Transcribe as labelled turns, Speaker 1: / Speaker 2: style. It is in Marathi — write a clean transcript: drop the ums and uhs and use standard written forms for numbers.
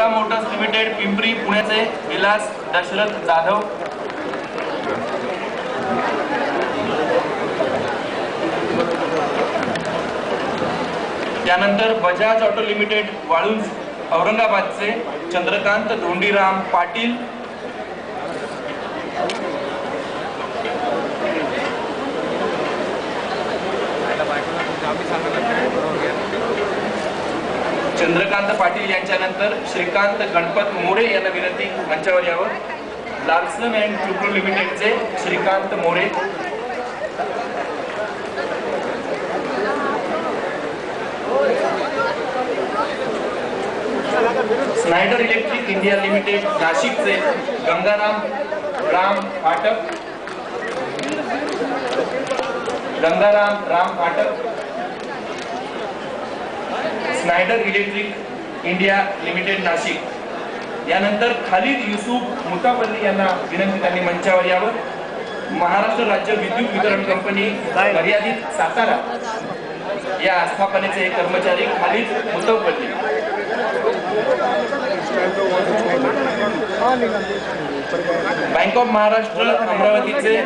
Speaker 1: टाटा मोटर्स लिमिटेड पिंपरी पुण्याचे विलास दशरथ जाधव, त्यानंतर बजाज ऑटो लिमिटेड वाळूंज औरंगाबादचे चंद्रकांत धोंडीराम पाटील, चंद्रकांत पाटील यांच्यानंतर श्रीकांत गणपत मोरे यांना विनंती मंचावर यावं. लार्सन अँड टुब्रो लिमिटेडचे Shrikant More, Schneider Electric India Limited नाशिकचे Gangaram Ram Phatak, Schneider Electric India Limited Nashik. यानंतर खालिद युसुफ मुतावल्ली यांना विनंती त्यांनी मंचावर यावं. महाराष्ट्र राज्य विद्युत वितरण कंपनी मर्यादित सातारा या आस्थापनेचे कर्मचारी खालिद मुतावल्ली. बँक ऑफ महाराष्ट्र अमरावतीचे